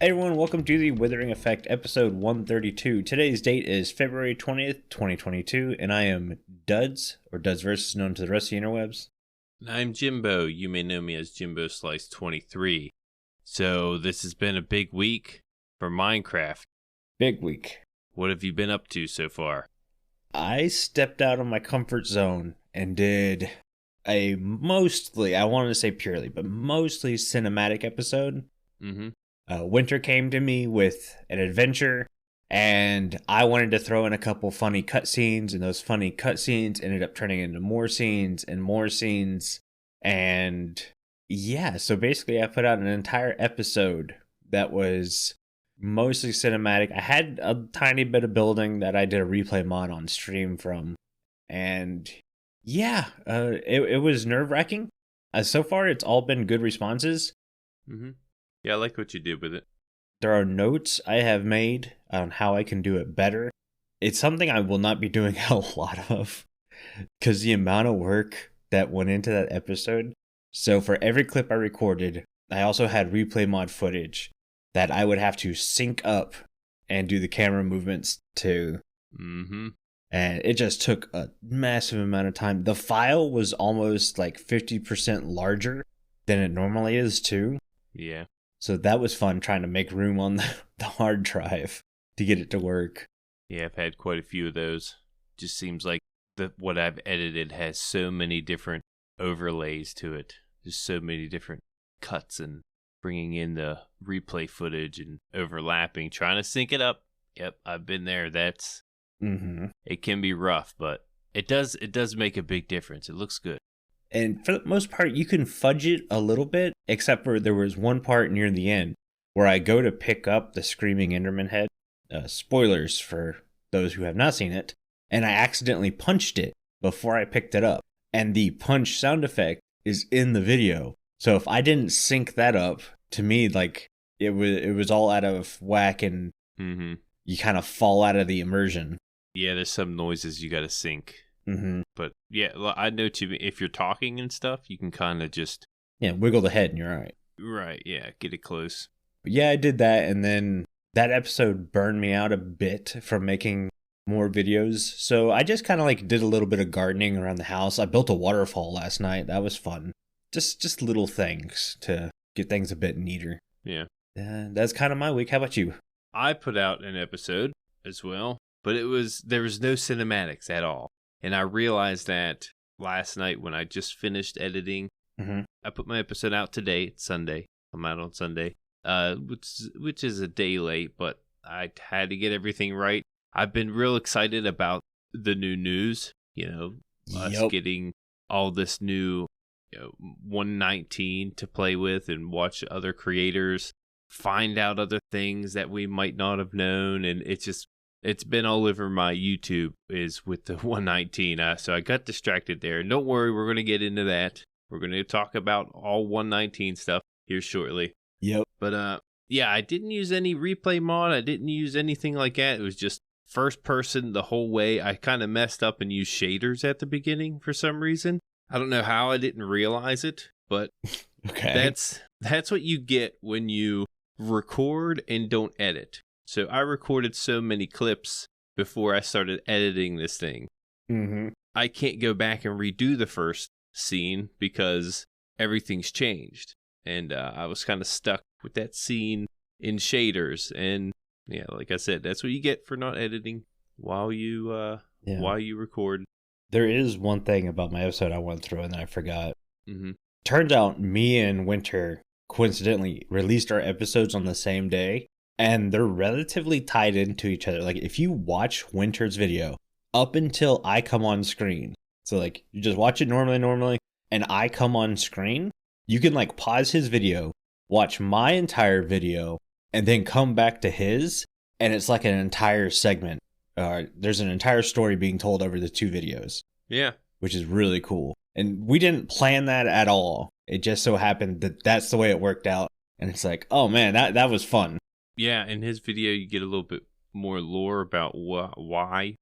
Hey everyone, welcome to the Withering Effect episode 132. Today's date is February 20th, 2022, and I am Duds, or Duds Versus, known to the rest of the interwebs. And I'm Jimbo. You may know me as Jimbo Slice 23. So this has been a big week for Minecraft. Big week. What have you been up to so far? I stepped out of my comfort zone and did a mostly, I wanted to say purely, but mostly cinematic episode. Mm-hmm. Winter came to me with an adventure, and I wanted to throw in a couple funny cutscenes, and those funny cutscenes ended up turning into more scenes and more scenes. And yeah, so basically I put out an entire episode that was mostly cinematic. I had a tiny bit of building that I did a replay mod on stream from. And yeah, it was nerve-wracking. So far, it's all been good responses. Mm-hmm. Yeah, I like what you did with it. There are notes I have made on how I can do it better. It's something I will not be doing a lot of, because the amount of work that went into that episode. So for every clip I recorded, I also had replay mod footage that I would have to sync up and do the camera movements to. Mm-hmm. And it just took a massive amount of time. The file was almost like 50% larger than it normally is too. Yeah. So that was fun, trying to make room on the hard drive to get it to work. Yeah, I've had quite a few of those. Just seems like what I've edited has so many different overlays to it. Just so many different cuts and bringing in the replay footage and overlapping, trying to sync it up. Yep, I've been there. It can be rough, but it does make a big difference. It looks good. And for the most part, you can fudge it a little bit, except for there was one part near the end where I go to pick up the Screaming Enderman head. Spoilers for those who have not seen it. And I accidentally punched it before I picked it up. And the punch sound effect is in the video. So if I didn't sync that up, to me, like, it was all out of whack, and you kind of fall out of the immersion. Yeah, there's some noises you got to sync. Mm-hmm. But yeah, I know too. If you're talking and stuff, you can kind of just wiggle the head and you're all right. Right, yeah, get it close. But yeah, I did that, and then that episode burned me out a bit from making more videos. So I just kind of like did a little bit of gardening around the house. I built a waterfall last night. That was fun. Just little things to get things a bit neater. Yeah. That's kind of my week. How about you? I put out an episode as well, but there was no cinematics at all. And I realized that last night when I just finished editing. I put my episode out today. It's Sunday. I'm out on Sunday, which is a day late, but I had to get everything right. I've been real excited about the new news, us getting all this new 119 to play with and watch other creators, find out other things that we might not have known. And it's been all over my YouTube is with the 119. So I got distracted there. And don't worry, we're going to get into that. We're going to talk about all 119 stuff here shortly. Yep. But yeah, I didn't use any replay mod. I didn't use anything like that. It was just first person the whole way. I kind of messed up and used shaders at the beginning for some reason. I don't know how I didn't realize it, but okay. That's what you get when you record and don't edit. So I recorded so many clips before I started editing this thing. I can't go back and redo the first scene because everything's changed. And I was kind of stuck with that scene in shaders. And yeah, like I said, that's what you get for not editing while you record. There is one thing about my episode I want to throw in that I forgot. Turns out me and Winter coincidentally released our episodes on the same day. And they're relatively tied into each other. Like, if you watch Winter's video up until I come on screen, so like you just watch it normally, and I come on screen, you can like pause his video, watch my entire video, and then come back to his, and it's like an entire segment. There's an entire story being told over the two videos. Yeah. Which is really cool. And we didn't plan that at all. It just so happened that that's the way it worked out. And it's like, oh man, that was fun. Yeah, in his video, you get a little bit more lore about why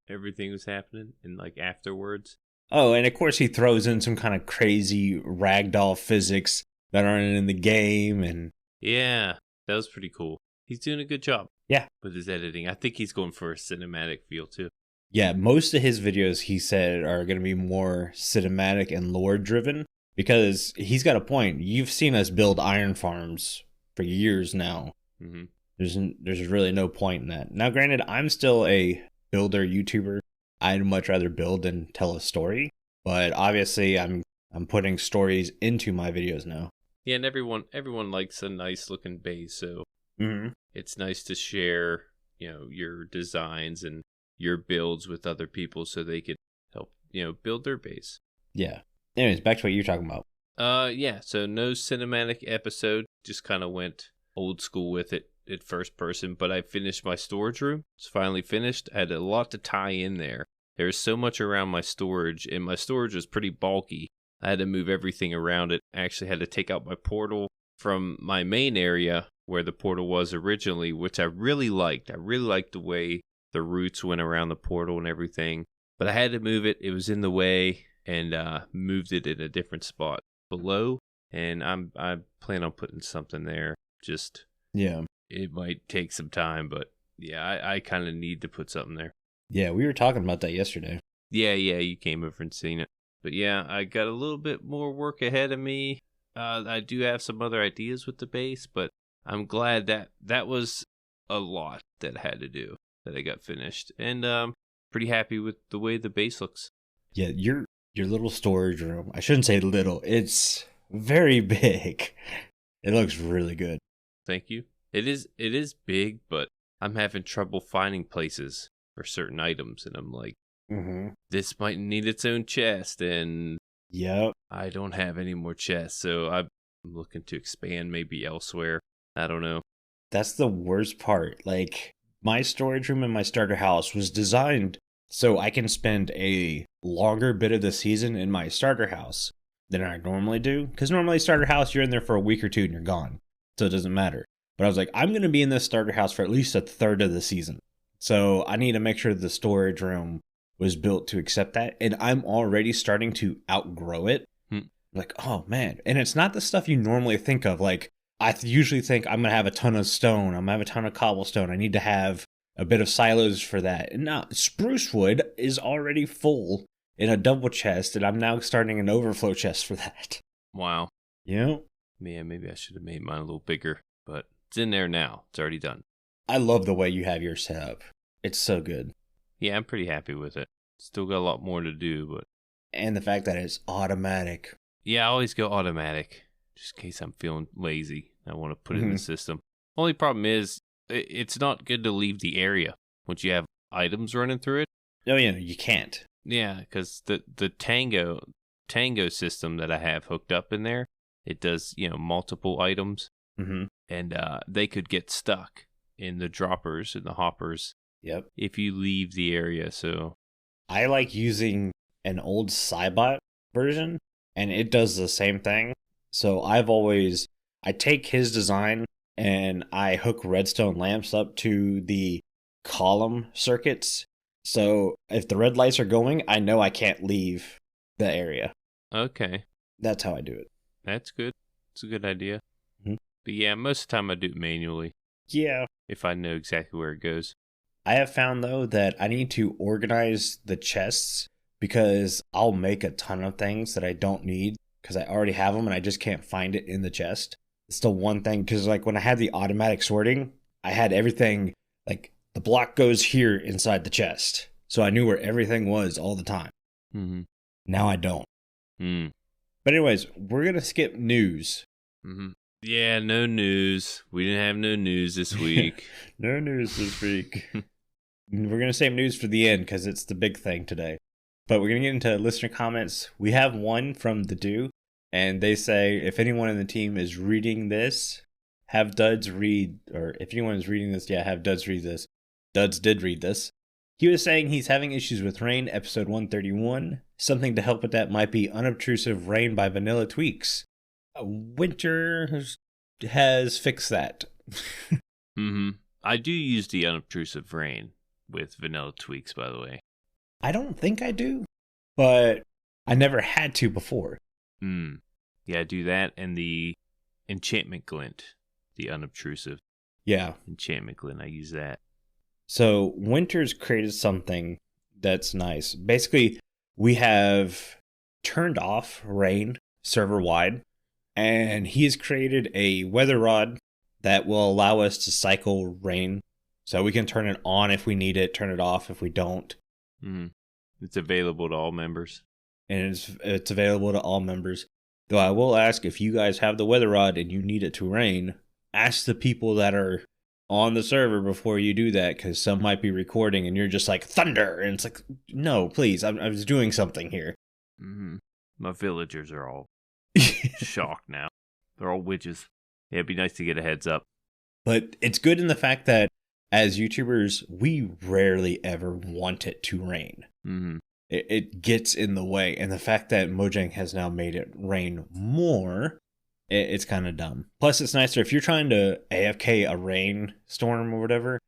everything was happening and like afterwards. Oh, and of course he throws in some kind of crazy ragdoll physics that aren't in the game. And yeah, That was pretty cool. He's doing a good job. Yeah. With his editing. I think he's going for a cinematic feel too. Yeah, most of his videos, he said, are going to be more cinematic and lore driven because he's got a point. You've seen us build iron farms for years now. Mm-hmm. There's really no point in that. Now, granted, I'm still a builder YouTuber. I'd much rather build than tell a story, but obviously I'm putting stories into my videos now. Yeah, and everyone likes a nice looking base, so mm-hmm. It's nice to share, your designs and your builds with other people so they could help, build their base. Yeah. Anyways, back to what you're talking about. Yeah, so no cinematic episode, just kind of went old school with it at first person, but I finished my storage room. It's finally finished. I had a lot to tie in there. There's so much around my storage, and my storage was pretty bulky. I had to move everything around it. I actually had to take out my portal from my main area where the portal was originally, which I really liked. I really liked the way the roots went around the portal and everything. But I had to move it. It was in the way, and moved it in a different spot below. And I plan on putting something there. Yeah. It might take some time, but yeah, I kind of need to put something there. Yeah, we were talking about that yesterday. Yeah, you came over and seen it. But yeah, I got a little bit more work ahead of me. I do have some other ideas with the base, but I'm glad that was a lot that I had to do that I got finished. And pretty happy with the way the base looks. Yeah, your little storage room. I shouldn't say little. It's very big. It looks really good. Thank you. It is big, but I'm having trouble finding places for certain items, and I'm like, this might need its own chest, and yep, I don't have any more chests, so I'm looking to expand maybe elsewhere. I don't know. That's the worst part. Like, my storage room in my starter house was designed so I can spend a longer bit of the season in my starter house than I normally do. Because normally starter house, you're in there for a week or two and you're gone. So it doesn't matter. But I was like, I'm going to be in this starter house for at least a third of the season. So I need to make sure the storage room was built to accept that. And I'm already starting to outgrow it. Like, oh man. And it's not the stuff you normally think of. Like, I usually think I'm going to have a ton of stone. I'm going to have a ton of cobblestone. I need to have a bit of silos for that. And now spruce wood is already full in a double chest. And I'm now starting an overflow chest for that. Wow. Yeah. Yeah, maybe I should have made mine a little bigger, but it's in there now. It's already done. I love the way you have yours set up. It's so good. Yeah, I'm pretty happy with it. Still got a lot more to do, but... And the fact that it's automatic. Yeah, I always go automatic, just in case I'm feeling lazy. I want to put it in the system. Only problem is, it's not good to leave the area once you have items running through it. Oh, yeah, no, you can't. Yeah, because the Tango system that I have hooked up in there, it does, multiple items. And they could get stuck in the droppers and the hoppers. Yep. If you leave the area, so... I like using an old Cybot version, and it does the same thing. So I take his design, and I hook redstone lamps up to the column circuits. So if the red lights are going, I know I can't leave the area. Okay. That's how I do it. That's good. It's a good idea. But yeah, most of the time I do it manually. Yeah. If I know exactly where it goes. I have found, though, that I need to organize the chests because I'll make a ton of things that I don't need because I already have them and I just can't find it in the chest. It's the one thing, because like when I had the automatic sorting, I had everything, like the block goes here inside the chest. So I knew where everything was all the time. Now I don't. But anyways, we're going to skip news. Yeah, no news. We didn't have no news this week. No news this week. We're going to save news for the end because it's the big thing today. But we're going to get into listener comments. We have one from theDew, and they say, if anyone in the team is reading this, have Duds read, or if anyone is reading this, have Duds read this. Duds did read this. He was saying he's having issues with Rain, episode 131. Something to help with that might be Unobtrusive Rain by Vanilla Tweaks. Winter has fixed that. I do use the Unobtrusive Rain with Vanilla Tweaks, by the way. I don't think I do, but I never had to before. Yeah, I do that and the enchantment glint. the unobtrusive enchantment glint. I use that. So Winter's created something that's nice. Basically, we have turned off rain server wide, and he has created a weather rod that will allow us to cycle rain. So we can turn it on if we need it, turn it off if we don't. Mm-hmm. It's available to all members. And it's available to all members. Though I will ask, if you guys have the weather rod and you need it to rain, ask the people that are on the server before you do that, because some might be recording and you're just like, thunder! And it's like, no, please, I was doing something here. Mm-hmm. My villagers are all shocked now. They're all witches. Yeah, it'd be nice to get a heads up. But it's good in the fact that as YouTubers, we rarely ever want it to rain. Mm-hmm. It gets in the way. And the fact that Mojang has now made it rain more, it's kind of dumb. Plus, it's nicer if you're trying to AFK a rainstorm or whatever,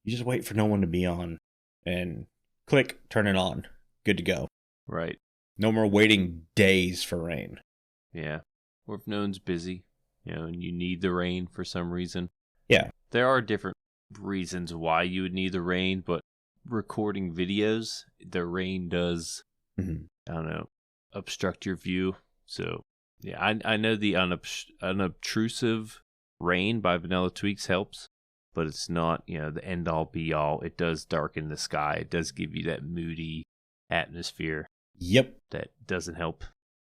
you just wait for no one to be on and click, turn it on. Good to go. Right. No more waiting days for rain. Yeah. Or if no one's busy, and you need the rain for some reason. Yeah. There are different reasons why you would need the rain, but recording videos, the rain does, I don't know, obstruct your view. So, yeah, I know the unobtrusive rain by Vanilla Tweaks helps, but it's not, the end-all be-all. It does darken the sky. It does give you that moody atmosphere. Yep. That doesn't help.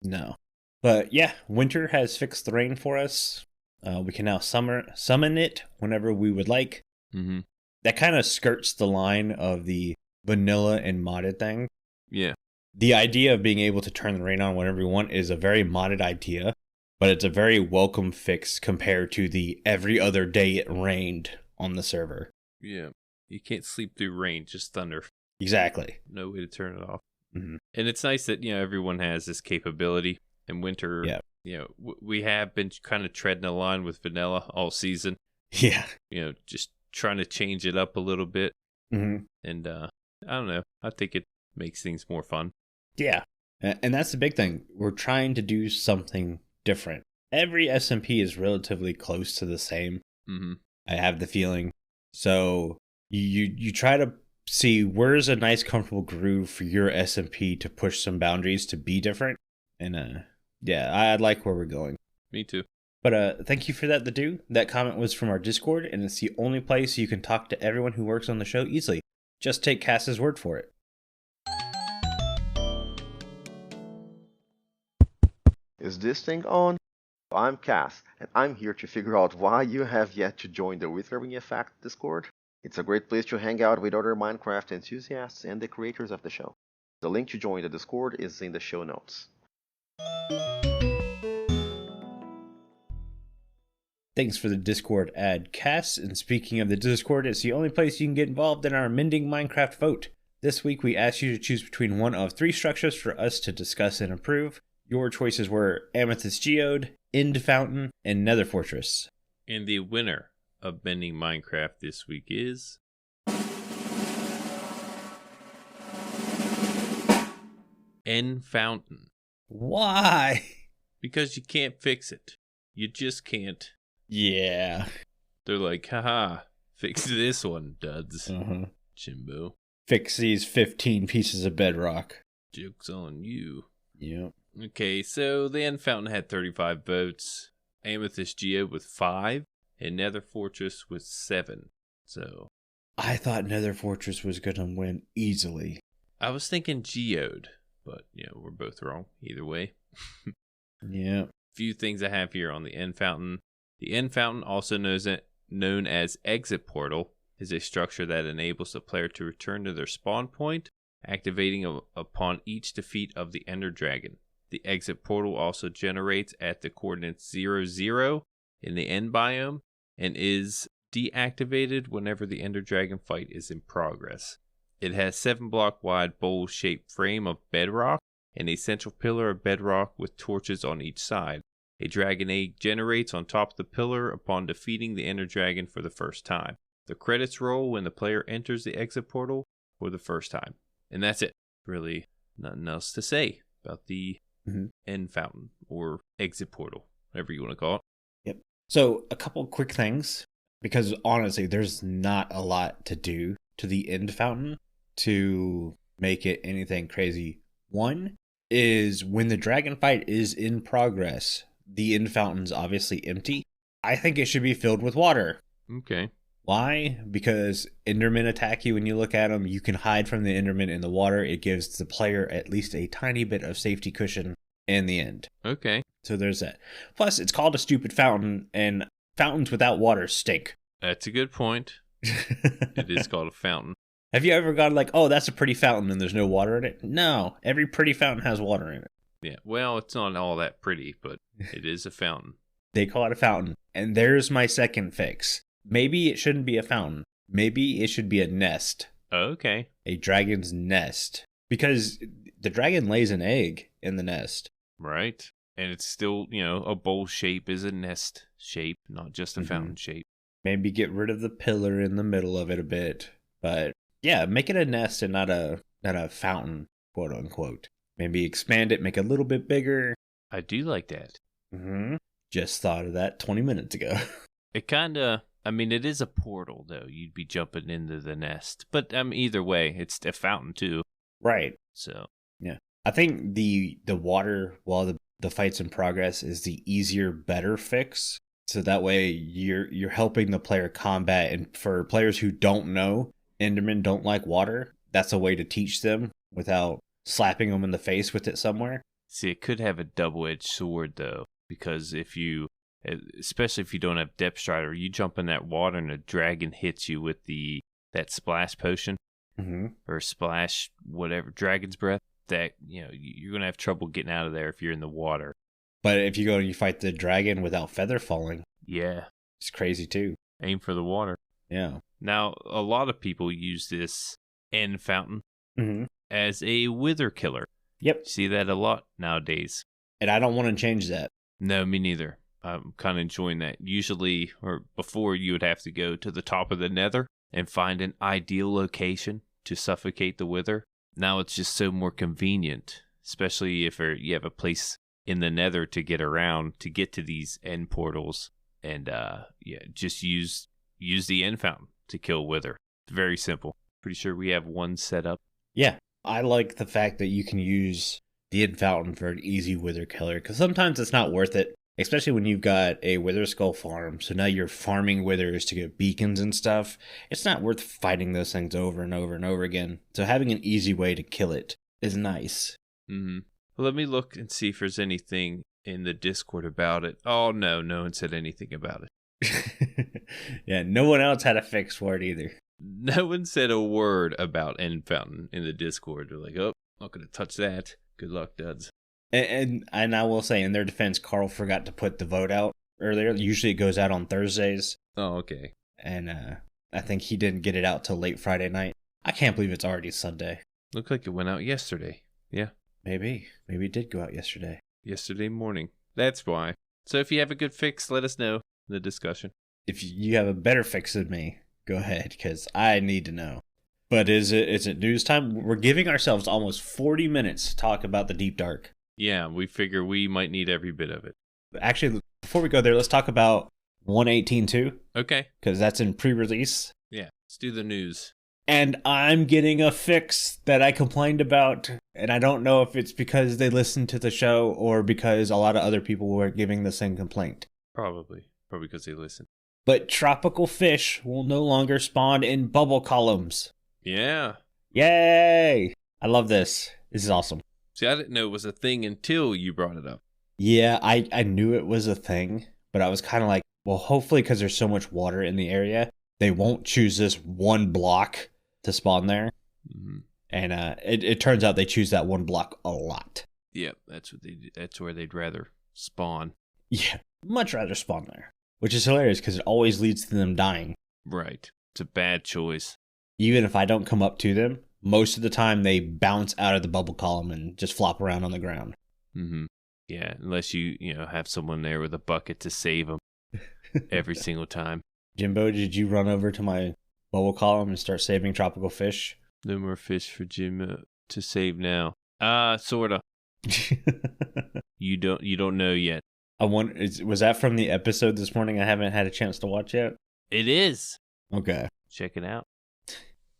No. But yeah, Winter has fixed the rain for us. We can now summon it whenever we would like. Mm-hmm. That kind of skirts the line of the vanilla and modded thing. Yeah. The idea of being able to turn the rain on whenever you want is a very modded idea, but it's a very welcome fix compared to the every other day it rained on the server. Yeah. You can't sleep through rain, just thunder. Exactly. No way to turn it off. Mm-hmm. And it's nice that, everyone has this capability. In Winter, we have been kind of treading a line with vanilla all season. Yeah. Just trying to change it up a little bit. Mm-hmm. And I don't know. I think it makes things more fun. Yeah. And that's the big thing. We're trying to do something different. Every SMP is relatively close to the same. Mm-hmm. I have the feeling. So you try to see where's a nice comfortable groove for your SMP to push some boundaries to be different. And yeah, I like where we're going. Me too. But thank you for that, theDew. That comment was from our Discord, and it's the only place you can talk to everyone who works on the show easily. Just take Cass's word for it. Is this thing on? I'm Cass, and I'm here to figure out why you have yet to join the Withering Effect Discord. It's a great place to hang out with other Minecraft enthusiasts and the creators of the show. The link to join the Discord is in the show notes. Thanks for the Discord ad, Cass. And speaking of the Discord, it's the only place you can get involved in our Mending Minecraft vote. This week we asked you to choose between one of 3 structures for us to discuss and approve. Your choices were Amethyst Geode, End Fountain, and Nether Fortress. And the winner of Mending Minecraft this week is End Fountain. Why? Because you can't fix it. You just can't. Yeah. They're like, haha, fix this one, duds. Jimbo. Fix these 15 pieces of bedrock. Joke's on you. Yep. Okay, so the End Fountain had 35 votes. Amethyst Geode with 5. And Nether Fortress with 7. So I thought Nether Fortress was going to win easily. I was thinking Geode. But, we're both wrong either way. Yeah. Few things I have here on the End Fountain. The End Fountain, also known as Exit Portal, is a structure that enables the player to return to their spawn point, activating upon each defeat of the Ender Dragon. The Exit Portal also generates at the coordinates 00 in the End biome, and is deactivated whenever the Ender Dragon fight is in progress. It has 7-block wide bowl-shaped frame of bedrock and a central pillar of bedrock with torches on each side. A dragon egg generates on top of the pillar upon defeating the Ender Dragon for the first time. The credits roll when the player enters the exit portal for the first time. And that's it. Really nothing else to say about the End Fountain or exit portal, whatever you want to call it. Yep. So a couple quick things, because honestly, there's not a lot to do to the end fountain to make it anything crazy. One is when the dragon fight is in progress, the end fountain's obviously empty. I think it should be filled with water. Okay. Why? Because Endermen attack you when you look at them. You can hide from the Enderman in the water. It gives the player at least a tiny bit of safety cushion in the end. Okay. So there's that. Plus, it's called a stupid fountain, and fountains without water stink. That's a good point. It is called a fountain. Have you ever gone like, oh, that's a pretty fountain and there's no water in it? No. Every pretty fountain has water in it. Yeah. Well, it's not all that pretty, but it is a fountain. They call it a fountain. And there's my second fix. Maybe it shouldn't be a fountain. Maybe it should be a nest. Okay. A dragon's nest. Because the dragon lays an egg in the nest. Right. And it's still, a bowl shape is a nest shape, not just a fountain shape. Maybe get rid of the pillar in the middle of it a bit. But yeah, make it a nest and not a fountain, quote unquote. Maybe expand it, make it a little bit bigger. I do like that. Just thought of that 20 minutes ago. It kind of, it is a portal, though. You'd be jumping into the nest. But either way, it's a fountain, too. Right. So. Yeah. I think the water while the fight's in progress is the easier, better fix. So that way you're helping the player combat. And for players who don't know, Endermen don't like water. That's a way to teach them without slapping them in the face with it somewhere. See, it could have a double-edged sword, though. Because especially if you don't have Depth Strider, you jump in that water and a dragon hits you with that splash potion. Or splash, whatever, dragon's breath. That, you're going to have trouble getting out of there if you're in the water. But if you go and you fight the dragon without feather falling. Yeah. It's crazy too. Aim for the water. Yeah. Now, a lot of people use this end fountain as a wither killer. Yep. See that a lot nowadays. And I don't want to change that. No, me neither. I'm kind of enjoying that. Usually, or before, you would have to go to the top of the nether and find an ideal location to suffocate the wither. Now it's just so more convenient, especially if you have a place in the nether to get around, to get to these end portals. And just use the end fountain to kill wither. It's very simple. Pretty sure we have one set up. Yeah, I like the fact that you can use the end fountain for an easy wither killer, because sometimes it's not worth it, especially when you've got a wither skull farm. So now you're farming withers to get beacons and stuff. It's not worth fighting those things over and over and over again. So having an easy way to kill it is nice. Well, let me look and see if there's anything in the Discord about it. Oh, no one said anything about it. Yeah, no one else had a fix for it either. No one said a word about end fountain in the Discord. They're like, oh, not going to touch that. Good luck, duds. And I will say, in their defense, Carl forgot to put the vote out earlier. Usually it goes out on Thursdays. Oh, okay. And I think he didn't get it out till late Friday night. I can't believe it's already Sunday. Looked like it went out yesterday. Yeah. Maybe it did go out yesterday. Yesterday morning. That's why. So if you have a good fix, let us know in the discussion. If you have a better fix than me, go ahead, because I need to know. But is it news time? We're giving ourselves almost 40 minutes to talk about the Deep Dark. Yeah, we figure we might need every bit of it. Actually, before we go there, let's talk about 118.2. Okay. Because that's in pre-release. Yeah, let's do the news. And I'm getting a fix that I complained about. And I don't know if it's because they listened to the show or because a lot of other people were giving the same complaint. Probably because they listened. But tropical fish will no longer spawn in bubble columns. Yeah. Yay! I love this. This is awesome. See, I didn't know it was a thing until you brought it up. Yeah, I knew it was a thing, but I was kind of like, well, hopefully because there's so much water in the area, they won't choose this one block to spawn there. And it turns out they choose that one block a lot. Yep, that's what they do. That's where they'd rather spawn. Yeah, much rather spawn there. Which is hilarious because it always leads to them dying. Right. It's a bad choice. Even if I don't come up to them, most of the time they bounce out of the bubble column and just flop around on the ground. Yeah, unless you have someone there with a bucket to save them every single time. Jimbo, did you run over to my bubble column and start saving tropical fish? No more fish for Jimbo to save now. Sorta. You don't know yet. Was that from the episode this morning I haven't had a chance to watch yet? It is. Okay. Check it out.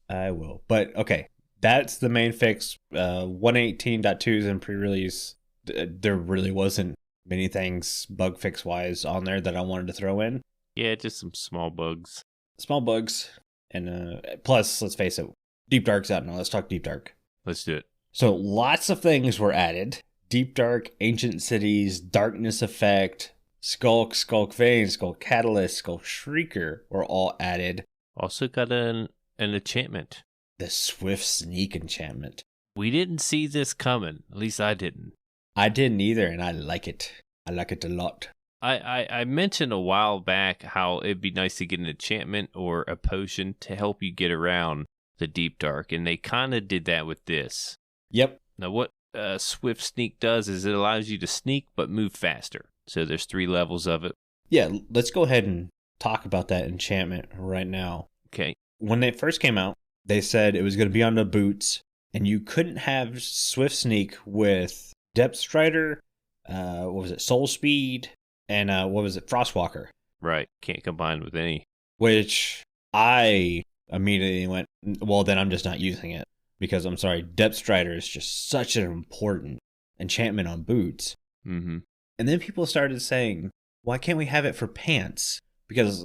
I will. But, okay. That's the main fix. 118.2 is in pre-release. There really wasn't many things bug fix-wise on there that I wanted to throw in. Yeah, just some small bugs. Small bugs. And plus, let's face it, Deep Dark's out now. Let's talk Deep Dark. Let's do it. So lots of things were added. Deep Dark, Ancient Cities, Darkness Effect, Sculk Vein, Sculk Catalyst, Sculk Shrieker were all added. Also got an enchantment. The Swift Sneak enchantment. We didn't see this coming. At least I didn't. I didn't either, and I like it. I like it a lot. I mentioned a while back how it'd be nice to get an enchantment or a potion to help you get around the Deep Dark, and they kind of did that with this. Yep. Now what Swift Sneak does is it allows you to sneak but move faster. So there's 3 levels of it. Yeah, let's go ahead and talk about that enchantment right now. Okay. When they first came out, they said it was going to be on the boots, and you couldn't have Swift Sneak with Depth Strider, what was it, Soul Speed, and what was it, Frostwalker. Right. Can't combine with any. Which I immediately went, well, then I'm just not using it. Because, I'm sorry, Depth Strider is just such an important enchantment on boots. Mm-hmm. And then people started saying, why can't we have it for pants? Because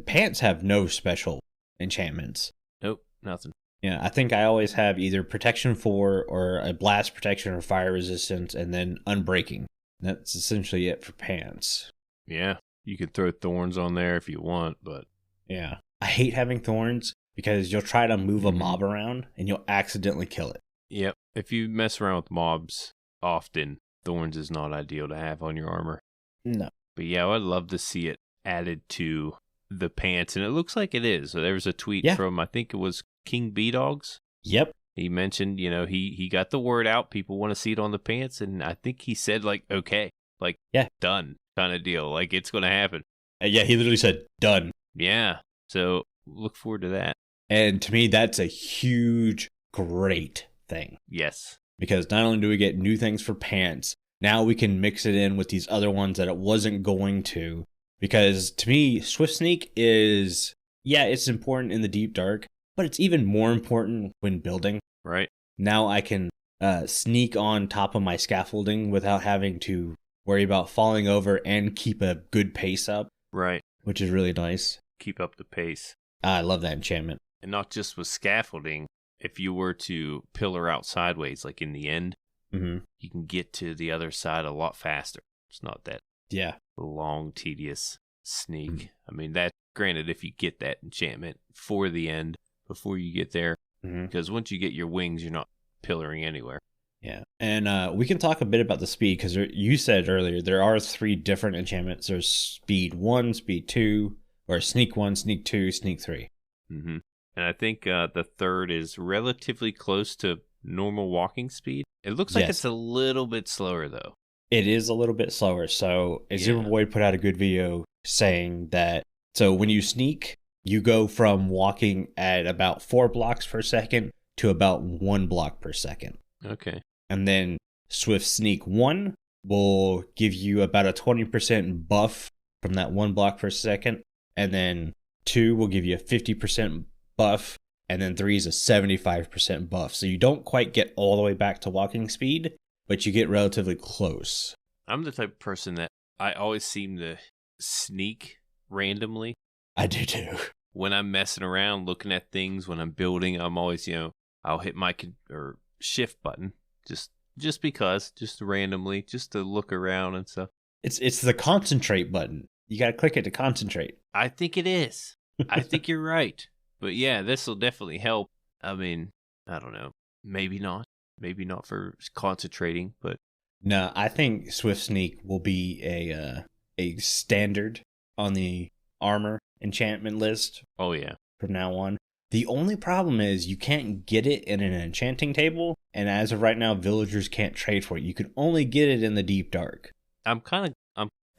pants have no special enchantments. Nope, nothing. Yeah, I think I always have either Protection 4 or a Blast Protection or Fire Resistance, and then Unbreaking. That's essentially it for pants. Yeah, you could throw thorns on there if you want, but... Yeah. I hate having thorns because you'll try to move a mob around and you'll accidentally kill it. Yep. If you mess around with mobs often, thorns is not ideal to have on your armor. No. But yeah, I'd love to see it added to the pants, and it looks like it is. So there was a tweet from, I think it was King B-Dogs. Yep. He mentioned, he got the word out. People want to see it on the pants, and I think he said, okay, done kind of deal. Like, it's going to happen. Yeah, he literally said, done. Yeah. So look forward to that. And to me, that's a huge, great thing. Yes. Because not only do we get new things for pants, now we can mix it in with these other ones that it wasn't going to. Because to me, Swift Sneak is, it's important in the Deep Dark, but it's even more important when building. Right. Now I can sneak on top of my scaffolding without having to worry about falling over and keep a good pace up. Right. Which is really nice. Keep up the pace. I love that enchantment. And not just with scaffolding. If you were to pillar out sideways, like in the end, you can get to the other side a lot faster. It's not that long, tedious sneak. I mean, that granted, if you get that enchantment for the end before you get there, because once you get your wings, you're not pillaring anywhere. Yeah, and we can talk a bit about the speed, because you said earlier there are 3 different enchantments. There's Speed 1, Speed 2, or Sneak 1, Sneak 2, Sneak 3. Mm-hmm. And I think the third is relatively close to normal walking speed. It looks like it's a little bit slower, though. It is a little bit slower. So, Jimbo Boy put out a good video saying that, so when you sneak, you go from walking at about 4 blocks per second to about 1 block per second. Okay. And then Swift Sneak 1 will give you about a 20% buff from that 1 block per second. And then 2 will give you a 50% buff. And then 3 is a 75% buff. So you don't quite get all the way back to walking speed, but you get relatively close. I'm the type of person that I always seem to sneak randomly. I do too. When I'm messing around, looking at things, when I'm building, I'm always, I'll hit my shift button just because, just randomly, just to look around and stuff. It's the concentrate button. You got to click it to concentrate. I think it is. I think you're right. But yeah, this will definitely help. I mean, I don't know. Maybe not. Maybe not for concentrating, but... No, I think Swift Sneak will be a standard on the armor enchantment list. Oh, yeah. From now on. The only problem is you can't get it in an enchanting table, and as of right now, villagers can't trade for it. You can only get it in the Deep Dark. I'm kind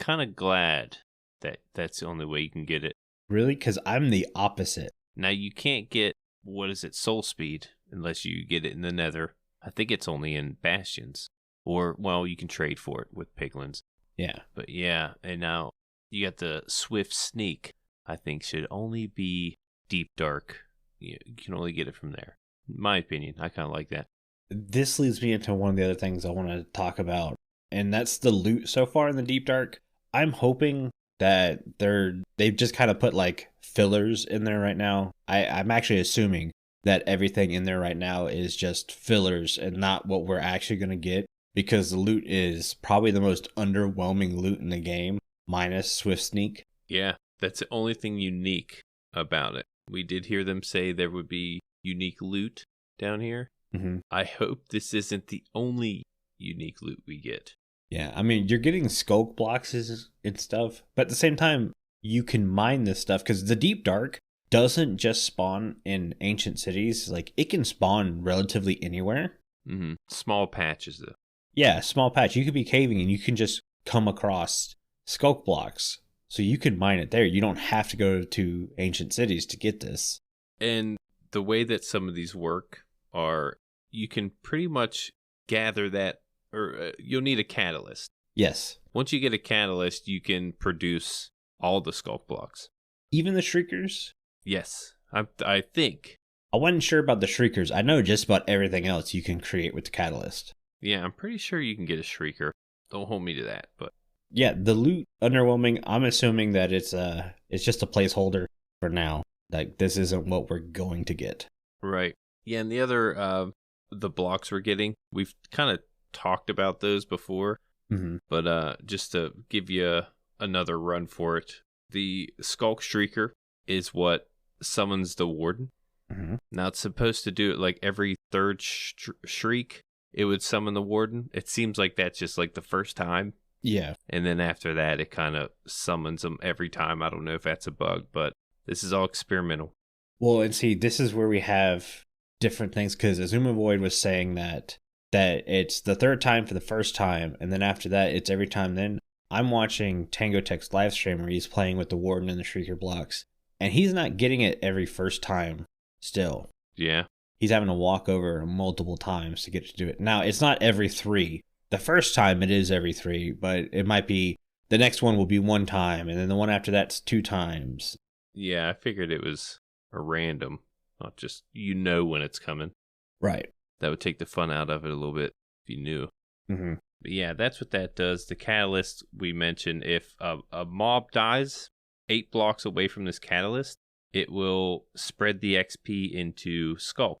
of glad that that's the only way you can get it. Really? Because I'm the opposite. Now, you can't get, Soul Speed, unless you get it in the Nether. I think it's only in Bastions. Or, well, you can trade for it with Piglins. Yeah. But yeah, and now you got the Swift Sneak, I think should only be Deep Dark. You can only get it from there. In my opinion, I kind of like that. This leads me into one of the other things I want to talk about, and that's the loot so far in the Deep Dark. I'm hoping that they've just kind of put like fillers in there right now. I'm actually assuming that everything in there right now is just fillers and not what we're actually going to get, because the loot is probably the most underwhelming loot in the game, minus Swift Sneak. Yeah, that's the only thing unique about it. We did hear them say there would be unique loot down here. Mm-hmm. I hope this isn't the only unique loot we get. Yeah, I mean, you're getting Sculk blocks and stuff, but at the same time, you can mine this stuff, because the Deep Dark doesn't just spawn in ancient cities. Like, it can spawn relatively anywhere. Mm-hmm. Small patches, though. Yeah, small patch. You could be caving and you can just come across Sculk blocks. So you can mine it there. You don't have to go to ancient cities to get this. And the way that some of these work are, you can pretty much gather that, or you'll need a catalyst. Yes. Once you get a catalyst, you can produce all the Sculk blocks. Even the Shriekers? Yes, I think. I wasn't sure about the Shriekers. I know just about everything else you can create with the catalyst. Yeah, I'm pretty sure you can get a Shrieker. Don't hold me to that, but yeah, the loot underwhelming. I'm assuming that it's just a placeholder for now. Like, this isn't what we're going to get. Right. Yeah, and the other the blocks we're getting, we've kind of talked about those before. Mm-hmm. But just to give you another run for it, the Sculk Shrieker is what summons the Warden. Mm-hmm. Now it's supposed to do it like every third shriek. It would summon the Warden. It seems like that's just like the first time. Yeah. And then after that, it kind of summons them every time. I don't know if that's a bug, but this is all experimental. Well, and see, this is where we have different things, because Azuma Void was saying that it's the third time for the first time, and then after that, it's every time. Then I'm watching Tango Tech's live stream where he's playing with the Warden and the Shrieker blocks, and he's not getting it every first time still. Yeah. He's having to walk over multiple times to get to do it. Now, it's not every 3. The first time it is every 3, but it might be the next one will be 1 time, and then the one after that's 2 times. Yeah, I figured it was a random, not just when it's coming. Right. That would take the fun out of it a little bit if you knew. Mm-hmm. But yeah, that's what that does. The catalyst, we mentioned, if a mob dies 8 blocks away from this catalyst, it will spread the XP into Sculk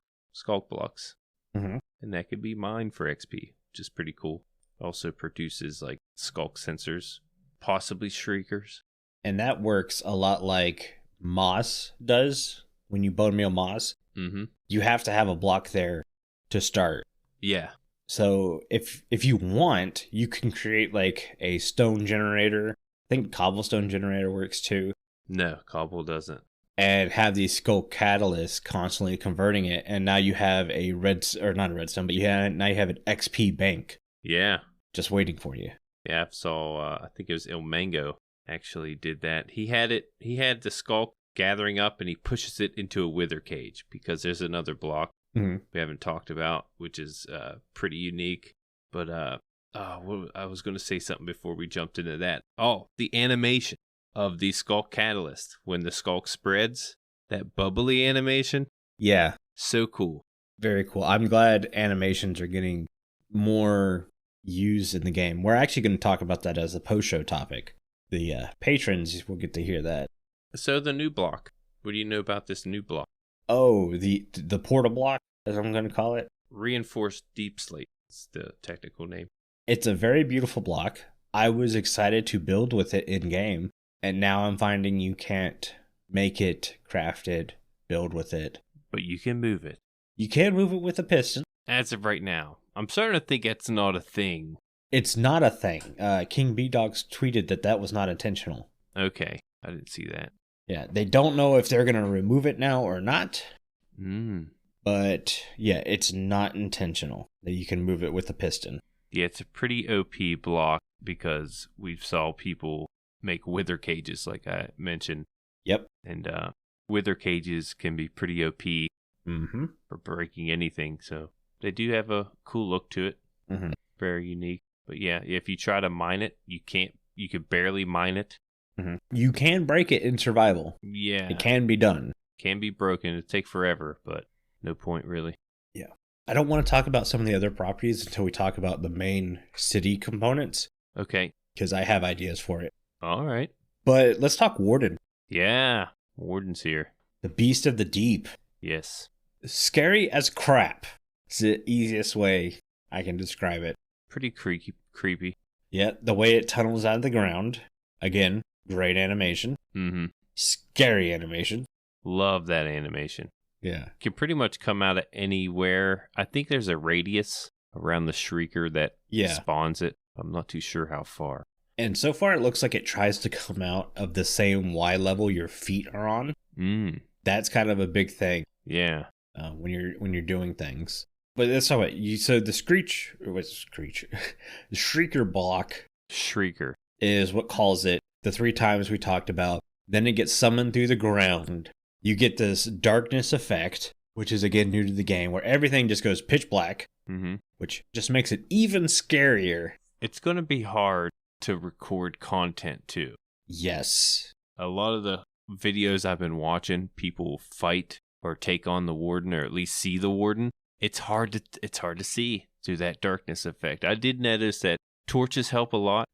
blocks. Mm-hmm. And that could be mined for XP, which is pretty cool. Also produces like Sculk Sensors, possibly Shriekers. And that works a lot like Moss does when you bone meal Moss. Mm-hmm. You have to have a block there to start. Yeah. So if you want, you can create like a stone generator. I think cobblestone generator works too. No, Cobble doesn't. And have these Sculk Catalysts constantly converting it, and now you have not a redstone, but now you have an XP bank. Yeah. Just waiting for you. Yeah, so I think it was Il Mango actually did that. He had the Sculk gathering up, and he pushes it into a wither cage, because there's another block we haven't talked about, which is pretty unique. But I was going to say something before we jumped into that. Oh, the animation of the Sculk Catalyst when the Sculk spreads, that bubbly animation. Yeah. So cool. Very cool. I'm glad animations are getting more used in the game. We're actually going to talk about that as a post-show topic. The patrons will get to hear that. So the new block. What do you know about this new block? Oh, the portal block, as I'm going to call it. Reinforced Deep Slate is the technical name. It's a very beautiful block. I was excited to build with it in-game, and now I'm finding you can't make it crafted, build with it. But you can move it. You can move it with a piston. As of right now. I'm starting to think that's not a thing. It's not a thing. King B-Dogs tweeted that was not intentional. Okay, I didn't see that. Yeah, they don't know if they're going to remove it now or not. But yeah, it's not intentional that you can move it with a piston. Yeah, it's a pretty OP block because we've saw people make wither cages, like I mentioned. Yep. And wither cages can be pretty OP for breaking anything. So they do have a cool look to it. Mm-hmm. Very unique. But yeah, if you try to mine it, you can't. You could barely mine it. Mm-hmm. You can break it in survival. Yeah. It can be done. Can be broken. It'll take forever, but no point really. Yeah. I don't want to talk about some of the other properties until we talk about the main city components. Okay. Because I have ideas for it. All right. But let's talk Warden. Yeah. Warden's here. The beast of the deep. Yes. Scary as crap. It's the easiest way I can describe it. Pretty creepy. Yeah, the way it tunnels out of the ground. Again, great animation. Mm-hmm. Scary animation. Love that animation. Yeah. Can pretty much come out of anywhere. I think there's a radius around the Shrieker that spawns it. I'm not too sure how far. And so far, it looks like it tries to come out of the same Y level your feet are on. That's kind of a big thing. Yeah. When you're doing things. But that's not what you. So the the Shrieker block. Shrieker is what calls it. The 3 times we talked about. Then it gets summoned through the ground. You get this darkness effect, which is again new to the game, where everything just goes pitch black, which just makes it even scarier. It's going to be hard to record content too. Yes. A lot of the videos I've been watching, people fight or take on the Warden, or at least see the Warden. It's hard to see through that darkness effect. I did notice that torches help a lot.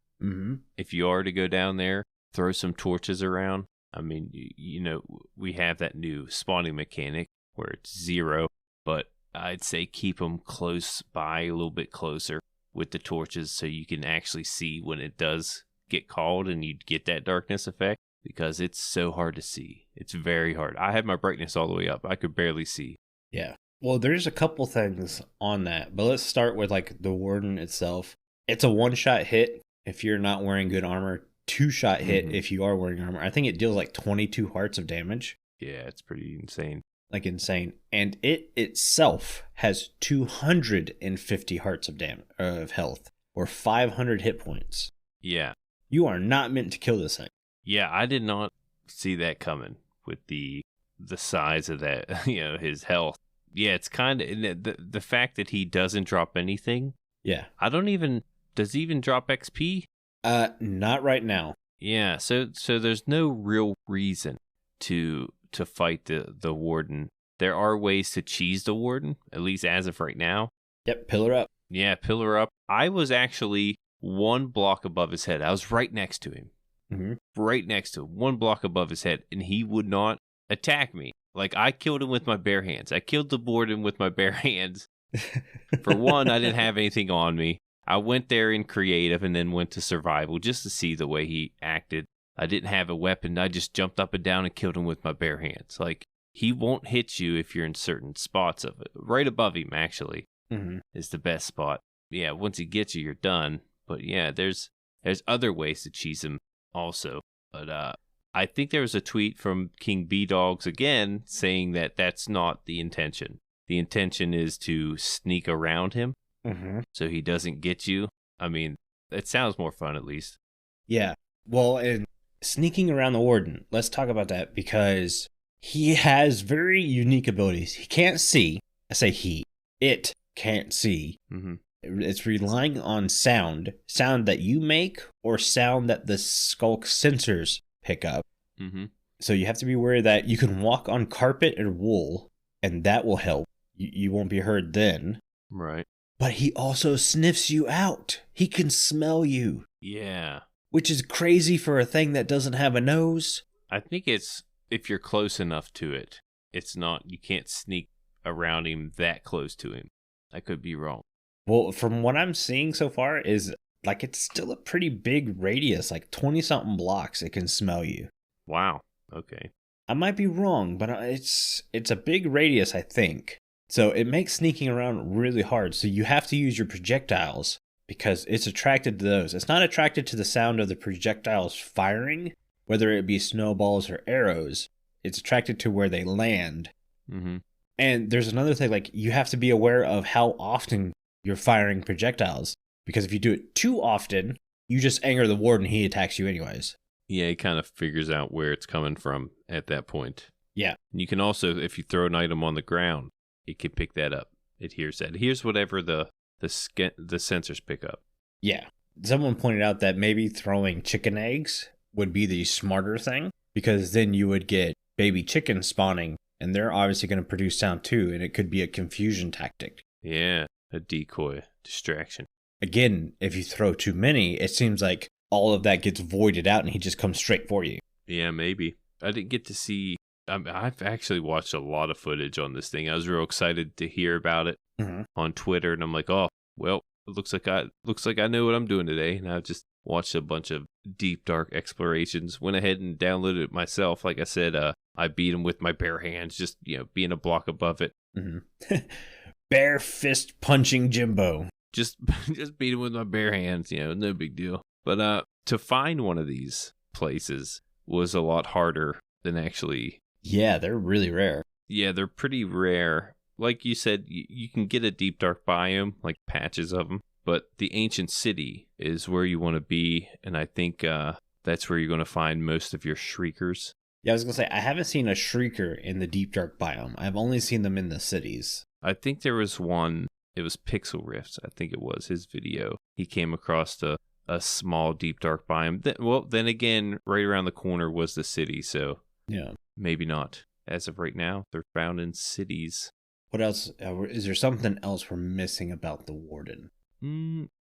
If you are to go down there, throw some torches around. I mean, you know, we have that new spawning mechanic where it's 0, but I'd say keep them close by, a little bit closer with the torches so you can actually see when it does get called and you get that darkness effect, because it's so hard to see. It's very hard. I have my brightness all the way up. I could barely see. Yeah. Well, there's a couple things on that, but let's start with like the Warden itself. It's a 1-shot hit if you're not wearing good armor. 2-shot hit if you are wearing armor. I think it deals like 22 hearts of damage. Yeah, it's pretty insane. Like insane. And it itself has 250 hearts of health, or 500 hit points. Yeah. You are not meant to kill this thing. Yeah, I did not see that coming with the size of that, his health. Yeah, it's kind of the fact that he doesn't drop anything. Yeah. Does he even drop XP? Not right now. Yeah, so there's no real reason to fight the Warden. There are ways to cheese the Warden, at least as of right now. Yep, pillar up. Yeah, pillar up. I was actually 1 block above his head. I was right next to him. Right next to him, 1 block above his head, and he would not attack me. Like, I killed him with my bare hands. I killed the Warden with my bare hands. For one, I didn't have anything on me. I went there in creative and then went to survival just to see the way he acted. I didn't have a weapon. I just jumped up and down and killed him with my bare hands. Like, he won't hit you if you're in certain spots of it. Right above him, actually, is the best spot. Yeah, once he gets you, you're done. But yeah, there's other ways to cheese him also. But I think there was a tweet from King B-Dogs again saying that that's not the intention. The intention is to sneak around him. So he doesn't get you. I mean, it sounds more fun at least. Yeah. Well, and sneaking around the Warden, let's talk about that, because he has very unique abilities. He can't see. I say he. It can't see. It's relying on sound that you make or sound that the Sculk Sensors pick up. So you have to be aware that you can walk on carpet or wool, and that will help. You won't be heard then. Right. But he also sniffs you out. He can smell you. Yeah. Which is crazy for a thing that doesn't have a nose. I think it's, if you're close enough to it, it's not, you can't sneak around him that close to him. I could be wrong. Well, from what I'm seeing so far is, like, it's still a pretty big radius, like 20-something blocks it can smell you. Wow. Okay. I might be wrong, but it's a big radius, I think. So it makes sneaking around really hard. So you have to use your projectiles because it's attracted to those. It's not attracted to the sound of the projectiles firing, whether it be snowballs or arrows. It's attracted to where they land. And there's another thing, like, you have to be aware of how often you're firing projectiles, because if you do it too often, you just anger the Warden. He attacks you anyways. Yeah, he kind of figures out where it's coming from at that point. Yeah. You can also, if you throw an item on the ground, it can pick that up. It hears that. It hears whatever the sensors pick up. Yeah. Someone pointed out that maybe throwing chicken eggs would be the smarter thing, because then you would get baby chickens spawning, and they're obviously going to produce sound too, and it could be a confusion tactic. Yeah, a decoy, distraction. Again, if you throw too many, it seems like all of that gets voided out and he just comes straight for you. Yeah, maybe. I didn't get to see... I've actually watched a lot of footage on this thing. I was real excited to hear about it on Twitter, and I'm like, oh, well, it looks like I know what I'm doing today. And I've just watched a bunch of deep, dark explorations. Went ahead and downloaded it myself. Like I said, I beat him with my bare hands, just, being a block above it. Bare fist punching Jimbo. Just beat him with my bare hands, no big deal. But to find one of these places was a lot harder than actually... Yeah, they're really rare. Yeah, they're pretty rare. Like you said, you can get a deep dark biome, like patches of them. But the ancient city is where you want to be, and I think that's where you're going to find most of your shriekers. Yeah, I was going to say, I haven't seen a shrieker in the deep dark biome. I've only seen them in the cities. I think there was one, it was Pixel Rifts, I think it was his video. He came across a small deep dark biome. Then again, right around the corner was the city, so yeah, maybe not. As of right now, they're found in cities. What else? Is there something else we're missing about the Warden?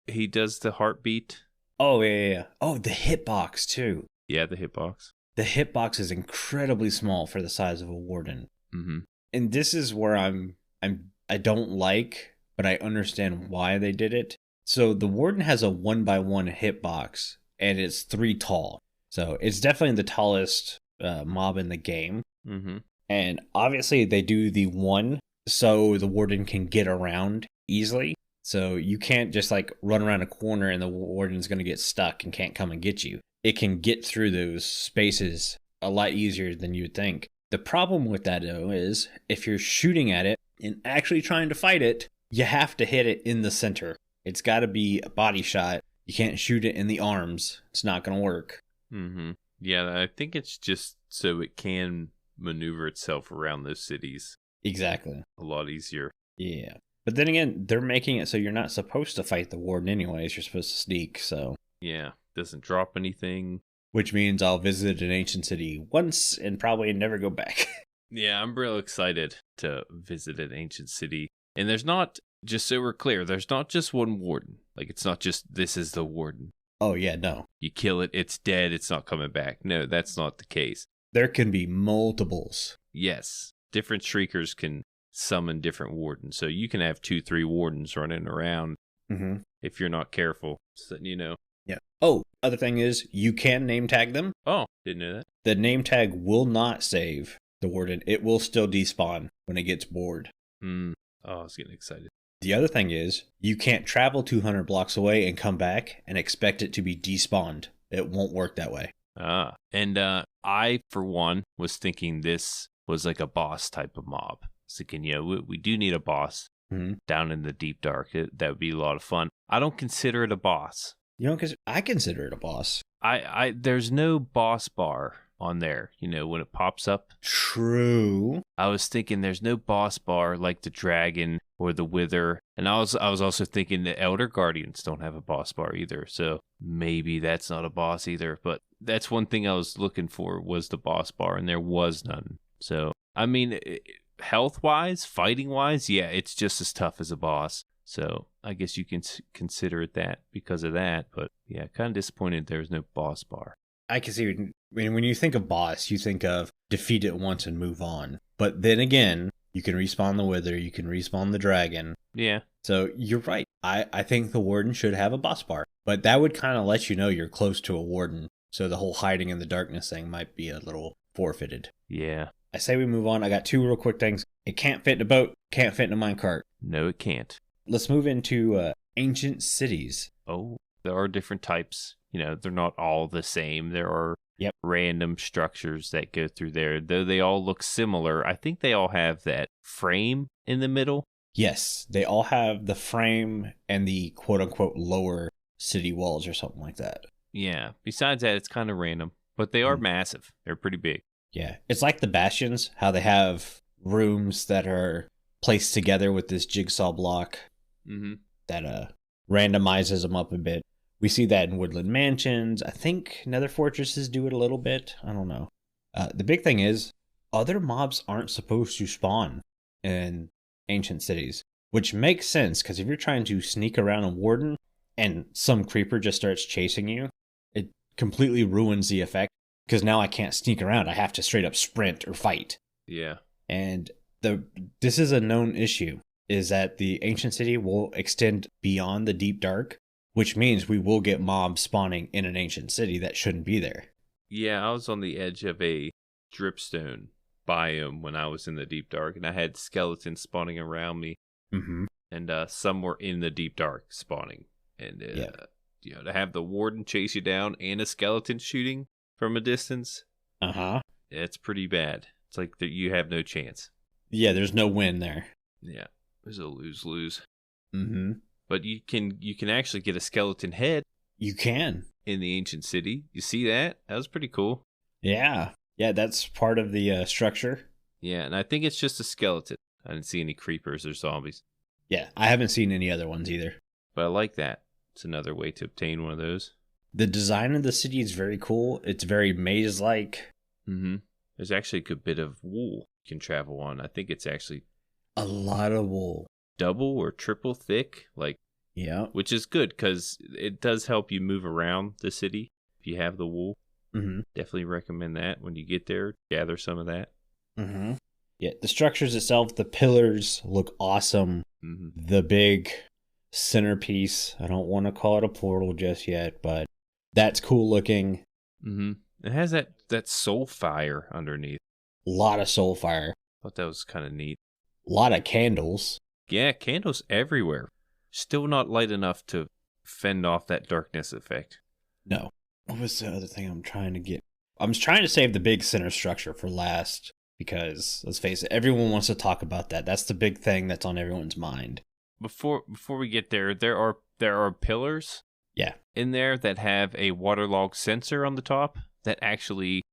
He does the heartbeat. Oh, yeah. Oh, the hitbox, too. Yeah, the hitbox. The hitbox is incredibly small for the size of a Warden. And this is where I don't like, but I understand why they did it. So the Warden has a 1x1 hitbox, and it's 3 tall. So it's definitely the tallest mob in the game. And obviously they do the 1 so the Warden can get around easily. So you can't just like run around a corner and the Warden's going to get stuck and can't come and get you. It can get through those spaces a lot easier than you'd think. The problem with that, though, is if you're shooting at it and actually trying to fight it, you have to hit it in the center. It's got to be a body shot. You can't shoot it in the arms. It's not going to work. Yeah, I think it's just so it can maneuver itself around those cities. Exactly. A lot easier. Yeah. But then again, they're making it so you're not supposed to fight the Warden anyways. You're supposed to sneak, so... Yeah, doesn't drop anything. Which means I'll visit an ancient city once and probably never go back. Yeah, I'm real excited to visit an ancient city. And there's not, just so we're clear, there's not just one Warden. Like, it's not just, this is the Warden. Oh, yeah, no. You kill it, it's dead, it's not coming back. No, that's not the case. There can be multiples. Yes. Different Shriekers can summon different Wardens. So you can have 2-3 Wardens running around if you're not careful. Just letting you know. Yeah. Oh, other thing is, you can name tag them. Oh, didn't know that. The name tag will not save the Warden. It will still despawn when it gets bored. Oh, I was getting excited. The other thing is, you can't travel 200 blocks away and come back and expect it to be despawned. It won't work that way. And I, for one, was thinking this was like a boss type of mob. I was thinking, we do need a boss down in the deep dark. That would be a lot of fun. I don't consider it a boss. You know, because I consider it a boss. There's no boss bar on there, when it pops up. True. I was thinking there's no boss bar like the dragon or the wither. And I was also thinking the elder guardians don't have a boss bar either. So maybe that's not a boss either. But that's one thing I was looking for was the boss bar, and there was none. So, I mean, health-wise, fighting-wise, yeah, it's just as tough as a boss. So I guess you can consider it that because of that. But yeah, kind of disappointed there's no boss bar. I can see when you think of boss, you think of defeat it once and move on. But then again, you can respawn the wither, you can respawn the dragon. Yeah. So you're right. I think the Warden should have a boss bar. But that would kind of let you know you're close to a Warden. So the whole hiding in the darkness thing might be a little forfeited. Yeah. I say we move on. I got 2 real quick things. It can't fit in a boat, can't fit in a minecart. No, it can't. Let's move into ancient cities. Oh, there are different types. They're not all the same. There are random structures that go through there. Though they all look similar, I think they all have that frame in the middle. Yes, they all have the frame and the quote-unquote lower city walls or something like that. Yeah, besides that, it's kind of random. But they are massive. They're pretty big. Yeah, it's like the Bastions, how they have rooms that are placed together with this jigsaw block that randomizes them up a bit. We see that in Woodland Mansions. I think Nether Fortresses do it a little bit. I don't know. The big thing is, other mobs aren't supposed to spawn in ancient cities, which makes sense because if you're trying to sneak around a Warden and some creeper just starts chasing you, it completely ruins the effect because now I can't sneak around. I have to straight up sprint or fight. Yeah. And this is a known issue, is that the ancient city will extend beyond the deep dark, which means we will get mobs spawning in an ancient city that shouldn't be there. Yeah, I was on the edge of a dripstone biome when I was in the deep dark, and I had skeletons spawning around me, and some were in the deep dark spawning. And to have the Warden chase you down and a skeleton shooting from a distance, it's pretty bad. It's like you have no chance. Yeah, there's no win there. Yeah, there's a lose-lose. But you can actually get a skeleton head. You can. In the ancient city. You see that? That was pretty cool. Yeah. Yeah, that's part of the structure. Yeah, and I think it's just a skeleton. I didn't see any creepers or zombies. Yeah, I haven't seen any other ones either. But I like that. It's another way to obtain one of those. The design of the city is very cool. It's very maze-like. There's actually a good bit of wool you can travel on. I think it's actually a lot of wool. Double or triple thick, yeah, which is good because it does help you move around the city if you have the wool. Definitely recommend that when you get there. Gather some of that. Yeah, the structures itself, the pillars look awesome. The big centerpiece, I don't want to call it a portal just yet, but that's cool looking. It has that soul fire underneath. A lot of soul fire. Thought that was kind of neat. A lot of candles. Yeah, candles everywhere. Still not light enough to fend off that darkness effect. No. What was the other thing I'm trying to get? I'm trying to save the big center structure for last because, let's face it, everyone wants to talk about that. That's the big thing that's on everyone's mind. Before we get there are pillars in there that have a waterlogged sensor on the top that actually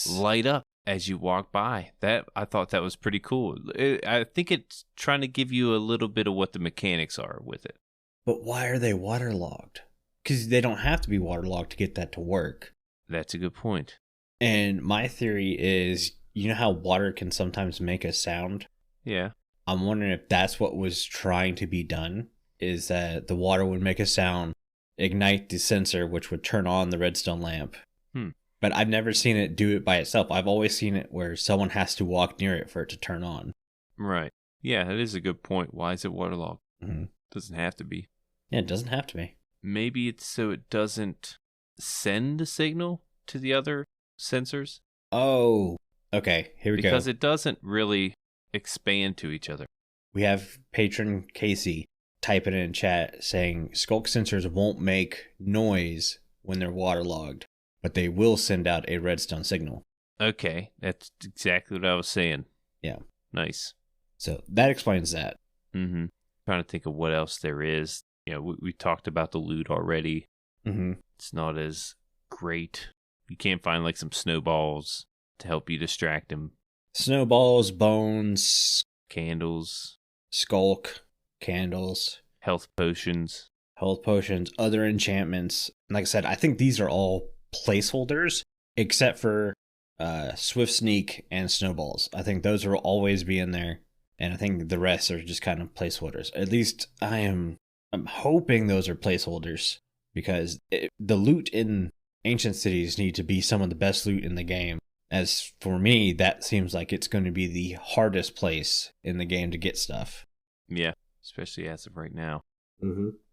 light up as you walk by. I thought that was pretty cool. I think it's trying to give you a little bit of what the mechanics are with it. But why are they waterlogged? Because they don't have to be waterlogged to get that to work. That's a good point. And my theory is, you know how water can sometimes make a sound? Yeah. I'm wondering if that's what was trying to be done, is that the water would make a sound, ignite the sensor, which would turn on the redstone lamp. But I've never seen it do it by itself. I've always seen it where someone has to walk near it for it to turn on. Right. Yeah, that is a good point. Why is it waterlogged? Doesn't have to be. Yeah, it doesn't have to be. Maybe it's so it doesn't send a signal to the other sensors. Oh, okay. Here we go. Because it doesn't really expand to each other. We have patron Casey typing in chat saying Sculk sensors won't make noise when they're waterlogged, but they will send out a redstone signal. Okay, that's exactly what I was saying. Yeah. Nice. So that explains that. Trying to think of what else there is. We talked about the loot already. It's not as great. You can't find some snowballs to help you distract him. Snowballs, bones, candles, Sculk, candles, health potions, other enchantments. Like I said, I think these are all placeholders except for Swift Sneak and snowballs. I think those will always be in there, and I think the rest are just kind of placeholders. At least I'm hoping those are placeholders, because the loot in ancient cities need to be some of the best loot in the game. As for me, that seems like it's going to be the hardest place in the game to get stuff. Yeah, especially as of right now.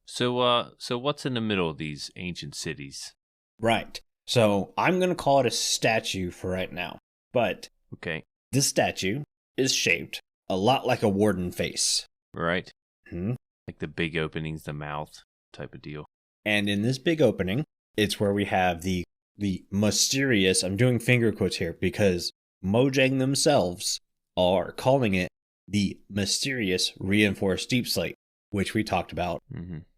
So what's in the middle of these ancient cities? Right. So I'm going to call it a statue for right now. But okay, this statue is shaped a lot like a Warden face. Right. Like the big openings, the mouth type of deal. And in this big opening, it's where we have the mysterious, I'm doing finger quotes here because Mojang themselves are calling it the mysterious reinforced deep slate, which we talked about,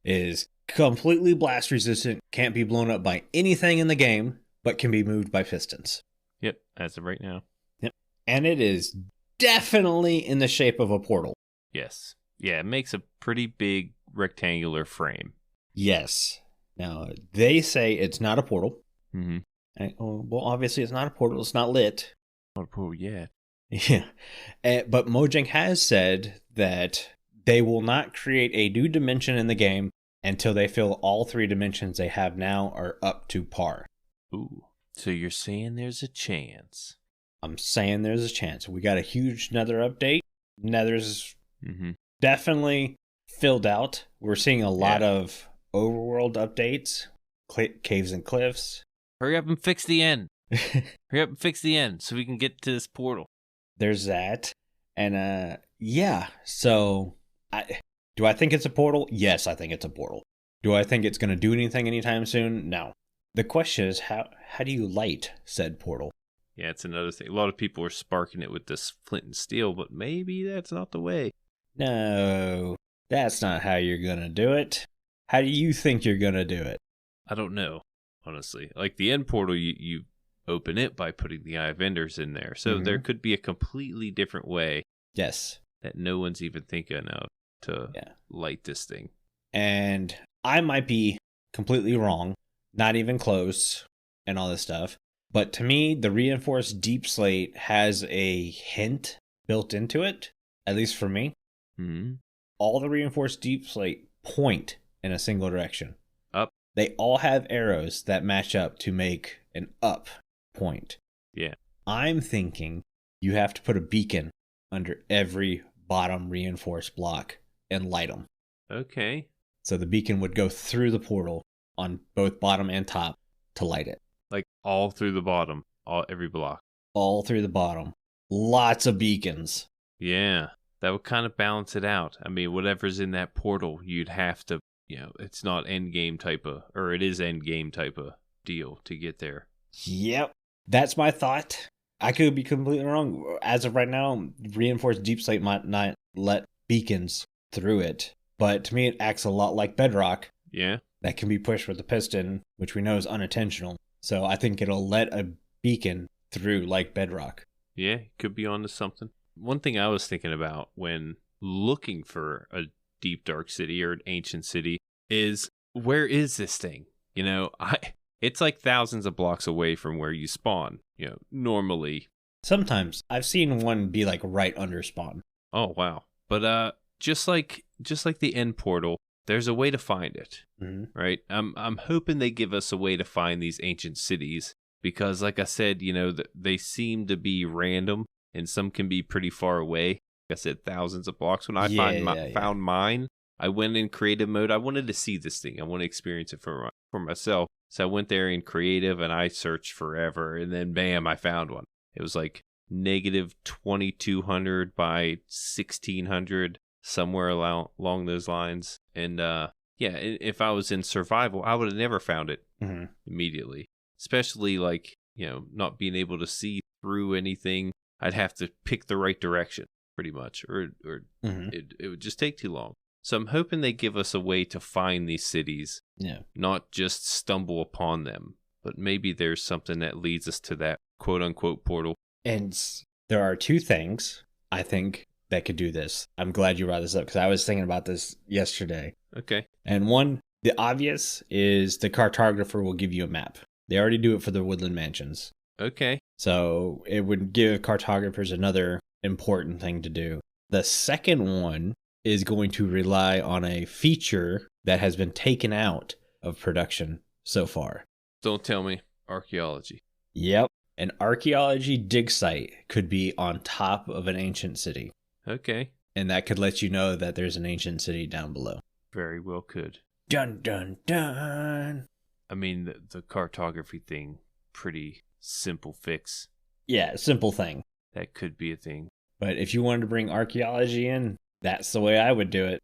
is completely blast resistant, can't be blown up by anything in the game, but can be moved by pistons. Yep, as of right now. Yep. And it is definitely in the shape of a portal. Yes. Yeah, it makes a pretty big rectangular frame. Yes. Now, they say it's not a portal. Mm-hmm. Well, obviously it's not a portal. It's not lit. Not a portal yet. Yeah. But Mojang has said that they will not create a new dimension in the game until they feel all 3 dimensions they have now are up to par. Ooh. So you're saying there's a chance? I'm saying there's a chance. We got a huge Nether update. Nether's definitely filled out. We're seeing a lot of overworld updates, caves and cliffs. Hurry up and fix the end. Hurry up and fix the end so we can get to this portal. There's that. And yeah, so do I think it's a portal? Yes, I think it's a portal. Do I think it's going to do anything anytime soon? No. The question is, how do you light said portal? Yeah, it's another thing. A lot of people are sparking it with this flint and steel, but maybe that's not the way. No, that's not how you're going to do it. How do you think you're going to do it? I don't know, honestly. Like the end portal, you open it by putting the Eye of Enders in there. So there could be a completely different way. Yes. That no one's even thinking of to light this thing. And I might be completely wrong, not even close, and all this stuff. But to me, the reinforced deep slate has a hint built into it, at least for me. Mm-hmm. All the reinforced deep slate point in a single direction. Up. They all have arrows that match up to make an up point. Yeah. I'm thinking you have to put a beacon under every bottom reinforced block and light them. Okay. So the beacon would go through the portal on both bottom and top to light it. Like all through the bottom, every block. All through the bottom. Lots of beacons. Yeah. That would kind of balance it out. I mean, whatever's in that portal, you'd have to, it's not end game type of, or it is end game type of deal to get there. Yep. That's my thought. I could be completely wrong. As of right now, reinforced deep slate might not let beacons through it. But to me, it acts a lot like bedrock. Yeah. That can be pushed with a piston, which we know is unintentional. So I think it'll let a beacon through like bedrock. Yeah, could be onto something. One thing I was thinking about when looking for a deep dark city or an ancient city is, where is this thing? It's like thousands of blocks away from where you spawn, normally. Sometimes I've seen one be like right under spawn. Oh, wow. But just like the end portal, there's a way to find it, right? I'm hoping they give us a way to find these ancient cities because, like I said, they seem to be random and some can be pretty far away. Like I said, thousands of blocks. When I found mine, I went in creative mode. I wanted to see this thing. I want to experience it for myself. So I went there in creative and I searched forever, and then bam, I found one. It was like negative 2200 by 1600. Somewhere along those lines. And if I was in survival, I would have never found it immediately. Especially not being able to see through anything. I'd have to pick the right direction pretty much, or it would just take too long. So I'm hoping they give us a way to find these cities, not just stumble upon them, but maybe there's something that leads us to that quote unquote portal. And there are 2 things I think that could do this. I'm glad you brought this up because I was thinking about this yesterday. Okay. And one, the obvious is the cartographer will give you a map. They already do it for the woodland mansions. Okay. So it would give cartographers another important thing to do. The second one is going to rely on a feature that has been taken out of production so far. Don't tell me. Archaeology. Yep. An archaeology dig site could be on top of an ancient city. Okay. And that could let you know that there's an ancient city down below. Very well could. Dun, dun, dun. I mean, the cartography thing, pretty simple fix. Yeah, simple thing. That could be a thing. But if you wanted to bring archaeology in, that's the way I would do it.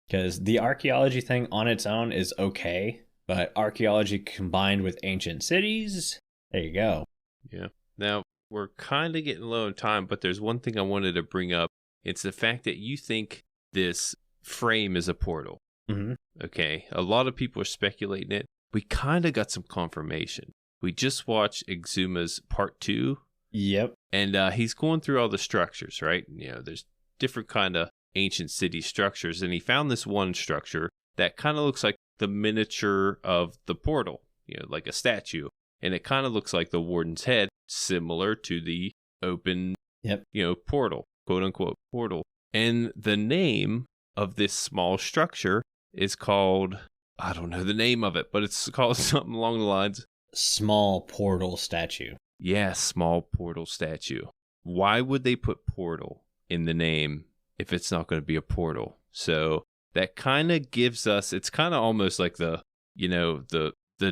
Because the archaeology thing on its own is okay. But archaeology combined with ancient cities, there you go. Yeah. Now, we're kind of getting low on time, but there's one thing I wanted to bring up. It's the fact that you think this frame is a portal. Okay. A lot of people are speculating it. We kind of got some confirmation. We just watched Exuma's part 2. Yep. And he's going through all the structures, right? There's different kind of ancient city structures, and he found this one structure that kind of looks like the miniature of the portal, like a statue. And it kind of looks like the Warden's head, similar to the open, portal, quote unquote portal. And the name of this small structure is called, I don't know the name of it, but it's called something along the lines. Small portal statue. Yeah, small portal statue. Why would they put portal in the name if it's not going to be a portal? So that kind of gives us, it's kind of almost like the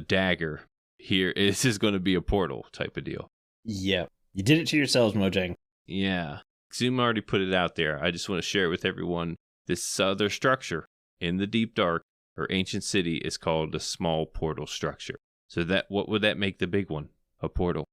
dagger here. This is going to be a portal type of deal. Yeah. You did it to yourselves, Mojang. Yeah. Zoom already put it out there. I just want to share it with everyone. This other structure in the deep dark or ancient city is called a small portal structure. So that, what would that make the big one? A portal.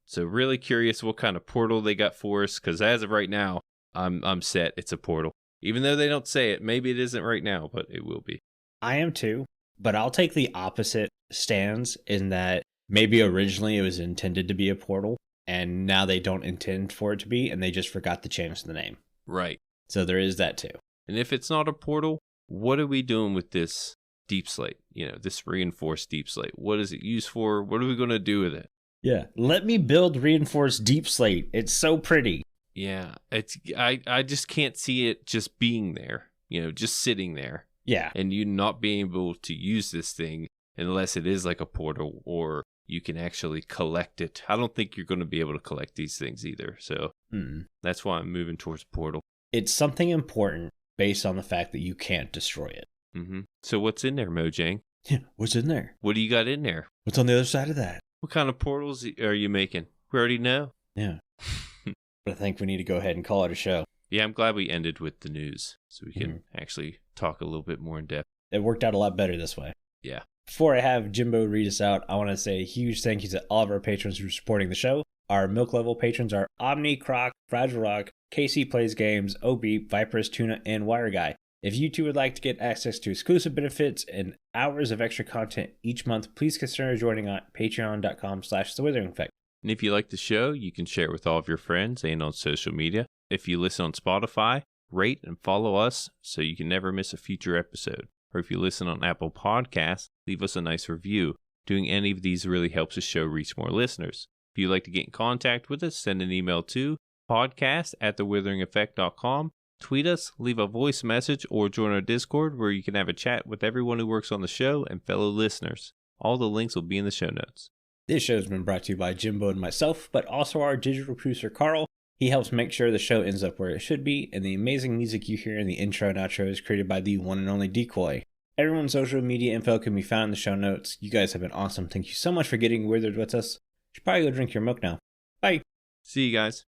So really curious what kind of portal they got for us, because as of right now, I'm set. It's a portal. Even though they don't say it, maybe it isn't right now, but it will be. I am too, but I'll take the opposite stance in that maybe originally it was intended to be a portal, and now they don't intend for it to be, and they just forgot to change the name. Right. So there is that too. And if it's not a portal, what are we doing with this deep slate? This reinforced deep slate. What is it used for? What are we going to do with it? Yeah. Let me build reinforced deep slate. It's so pretty. Yeah. I just can't see it just being there, just sitting there. Yeah. And you not being able to use this thing unless it is like a portal or you can actually collect it. I don't think you're going to be able to collect these things either. So that's why I'm moving towards portal. It's something important based on the fact that you can't destroy it. Mm-hmm. So what's in there, Mojang? Yeah, what's in there? What do you got in there? What's on the other side of that? What kind of portals are you making? We already know. Yeah. But I think we need to go ahead and call it a show. Yeah, I'm glad we ended with the news so we can actually talk a little bit more in depth. It worked out a lot better this way. Yeah. Before I have Jimbo read us out, I want to say a huge thank you to all of our patrons who are supporting the show. Our milk level patrons are Aubni, Crock, FragileRock, KC Plays Games, OB, viperoustuna, and WyreGuy. If you too would like to get access to exclusive benefits and hours of extra content each month, please consider joining on patreon.com/thewithering effect. And if you like the show, you can share it with all of your friends and on social media. If you listen on Spotify, rate and follow us so you can never miss a future episode. Or if you listen on Apple Podcasts, leave us a nice review. Doing any of these really helps the show reach more listeners. If you'd like to get in contact with us, send an email to podcast@thewitheringeffect.com. Tweet us, leave a voice message, or join our Discord where you can have a chat with everyone who works on the show and fellow listeners. All the links will be in the show notes. This show has been brought to you by Jimbo and myself, but also our digital producer, Carl. He helps make sure the show ends up where it should be, and the amazing music you hear in the intro and outro is created by the one and only Decoy. Everyone's social media info can be found in the show notes. You guys have been awesome. Thank you so much for getting withered with us. You should probably go drink your milk now. Bye. See you guys.